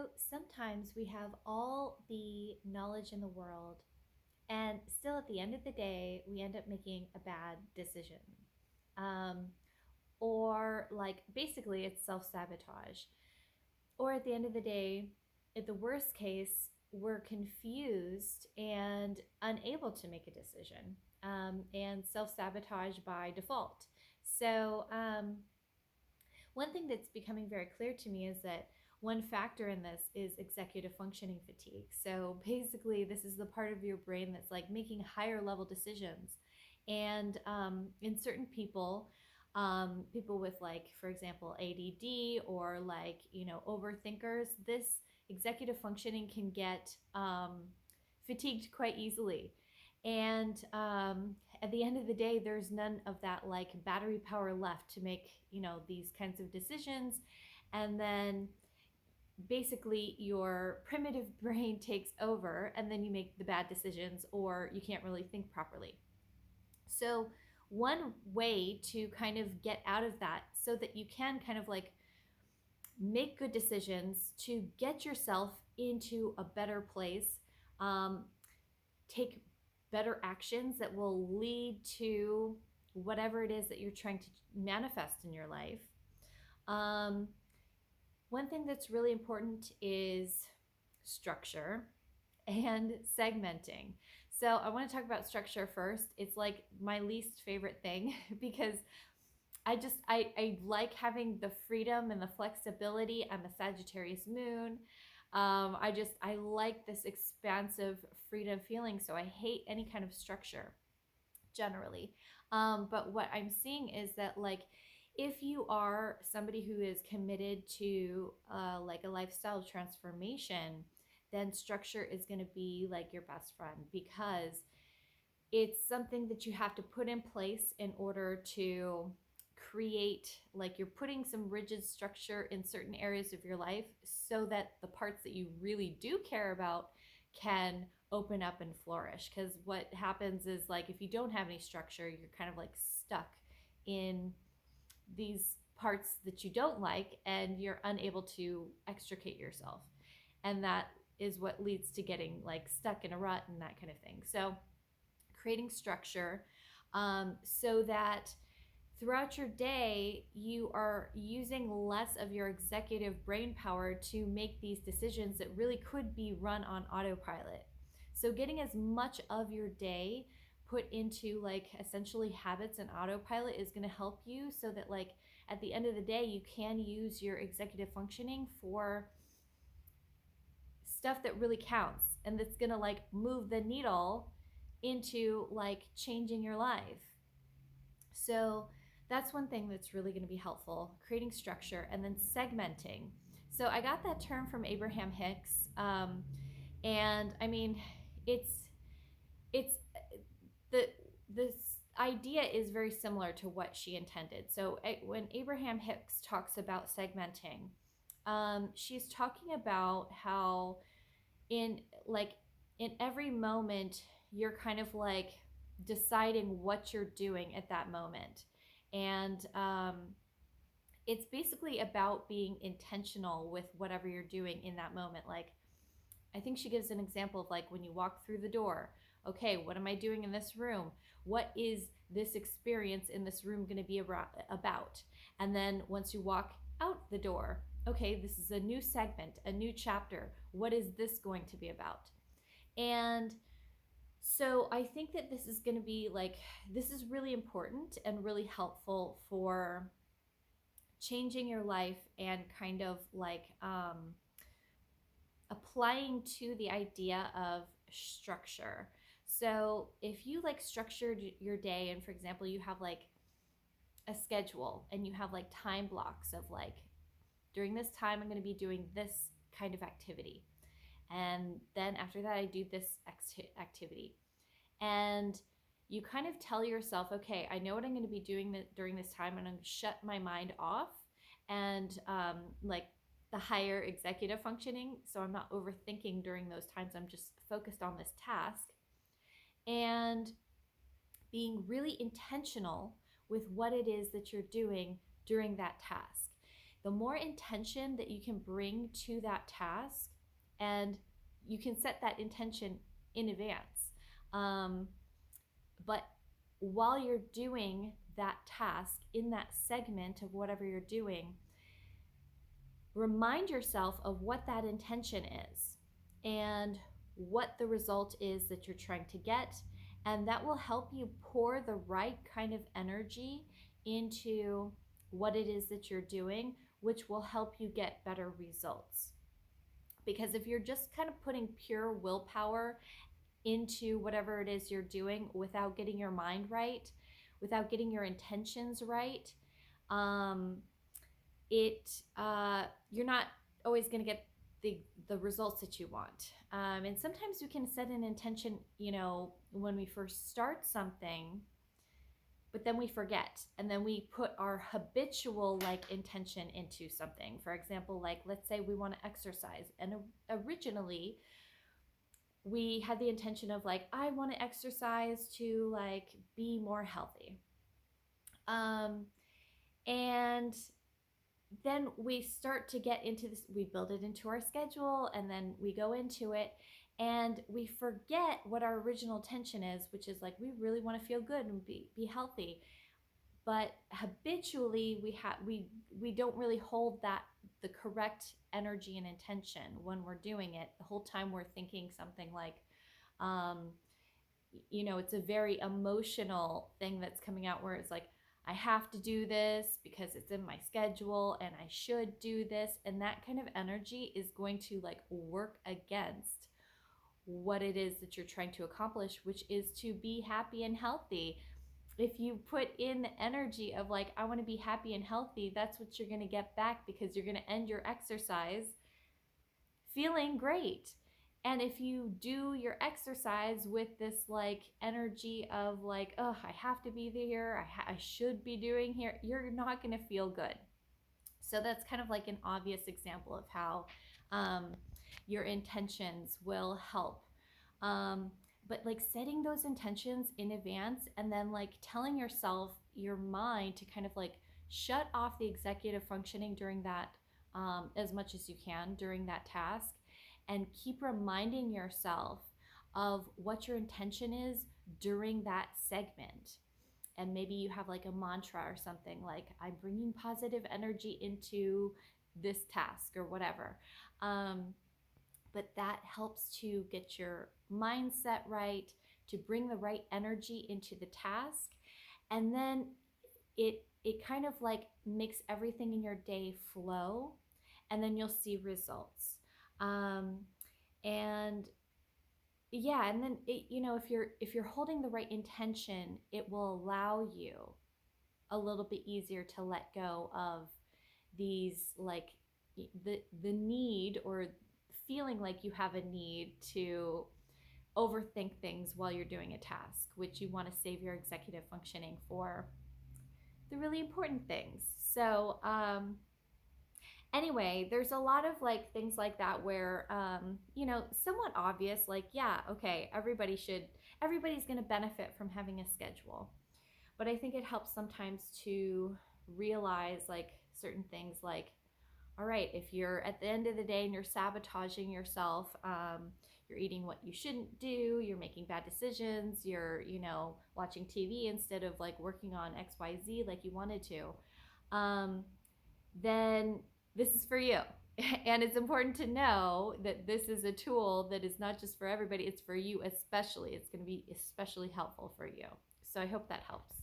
So sometimes we have all the knowledge in the world, and still at the end of the day, we end up making a bad decision. Um, or, like, basically, it's self sabotage. Or at the end of the day, at the worst case, we're confused and unable to make a decision, and self sabotage by default. So, one thing that's becoming very clear to me is that one factor in this is executive functioning fatigue. So basically, this is the part of your brain that's like making higher level decisions. And in certain people, people with, like, for example, ADD or, like, overthinkers, this executive functioning can get fatigued quite easily. And at the end of the day, there's none of that, like, battery power left to make these kinds of decisions. And then basically your primitive brain takes over, and then you make the bad decisions, or you can't really think properly. So one way to kind of get out of that, so that you can kind of like make good decisions to get yourself into a better place, um, take better actions that will lead to whatever it is that you're trying to manifest in your life. Um, One thing that's really important is structure and segmenting. So I want to talk about structure first. It's like my least favorite thing because I like having the freedom and the flexibility. I'm a Sagittarius moon. I like this expansive freedom feeling. So I hate any kind of structure generally. But what I'm seeing is that, like, if you are somebody who is committed to like a lifestyle transformation, then structure is going to be like your best friend, because it's something that you have to put in place in order to create, like, you're putting some rigid structure in certain areas of your life so that the parts that you really do care about can open up and flourish. Because what happens is, like, if you don't have any structure, you're kind of like stuck in these parts that you don't like, and you're unable to extricate yourself, and that is what leads to getting, like, stuck in a rut and that kind of thing. So creating structure, so that throughout your day you are using less of your executive brain power to make these decisions that really could be run on autopilot. So getting as much of your day put into, like, essentially habits and autopilot is going to help you, so that, like, at the end of the day you can use your executive functioning for stuff that really counts and that's going to, like, move the needle into, like, changing your life. So that's one thing that's really going to be helpful, creating structure, and then segmenting. So I got that term from Abraham-Hicks, and I mean, it's the this idea is very similar to what she intended. So when Abraham-Hicks talks about segmenting, she's talking about how in like in every moment you're kind of like deciding what you're doing at that moment. And it's basically about being intentional with whatever you're doing in that moment. Like, I think she gives an example of, like, when you walk through the door, okay, what am I doing in this room? What is this experience in this room going to be about? And then once you walk out the door, okay, this is a new segment, a new chapter. What is this going to be about? And so I think that this is going to be like, this is really important and really helpful for changing your life and kind of like applying to the idea of structure. So if you, like, structured your day, and for example you have like a schedule and you have like time blocks of, like, during this time I'm going to be doing this kind of activity, and then after that I do this activity, and you kind of tell yourself, okay, I know what I'm going to be doing during this time, and I'm going to shut my mind off, and like, the higher executive functioning, so I'm not overthinking during those times. I'm just focused on this task, and being really intentional with what it is that you're doing during that task. the more intention that you can bring to that task, and you can set that intention in advance. But while you're doing that task in that segment of whatever you're doing, remind yourself of what that intention is and what the result is that you're trying to get. And that will help you pour the right kind of energy into what it is that you're doing, which will help you get better results. Because if you're just kind of putting pure willpower into whatever it is you're doing without getting your mind right, without getting your intentions right, you're not always going to get the results that you want. And sometimes we can set an intention, when we first start something, but then we forget, and then we put our habitual intention into something. For example, let's say we want to exercise, and originally we had the intention of I want to exercise to be more healthy. And then we start to get into this, we build it into our schedule, and then we go into it, and we forget what our original intention is, which is we really want to feel good and be healthy. But habitually we don't really hold the correct energy and intention when we're doing it. The whole time we're thinking something it's a very emotional thing that's coming out, where it's I have to do this because it's in my schedule and I should do this. And that kind of energy is going to work against what it is that you're trying to accomplish, which is to be happy and healthy. If you put in the energy of I want to be happy and healthy, that's what you're going to get back, because you're going to end your exercise feeling great. And if you do your exercise with this energy of oh, I have to be there, I should be doing here, you're not going to feel good. So that's kind of an obvious example of how your intentions will help. But setting those intentions in advance, and then telling yourself, your mind, to kind of shut off the executive functioning during that, as much as you can during that task, and keep reminding yourself of what your intention is during that segment. And maybe you have a mantra or something, I'm bringing positive energy into this task or whatever. But that helps to get your mindset right, to bring the right energy into the task. And then it kind of makes everything in your day flow, and then you'll see results. And yeah, and then if you're holding the right intention, it will allow you a little bit easier to let go of these the need, or feeling you have a need to overthink things while you're doing a task, which you want to save your executive functioning for the really important things. So anyway, there's a lot of things like that where somewhat obvious, yeah, okay, everybody's going to benefit from having a schedule. But I think it helps sometimes to realize certain things, all right, if you're at the end of the day and you're sabotaging yourself, you're eating what you shouldn't do, you're making bad decisions, you're watching TV instead of working on XYZ like you wanted to, then this is for you. And it's important to know that this is a tool that is not just for everybody, it's for you especially. It's going to be especially helpful for you. So I hope that helps.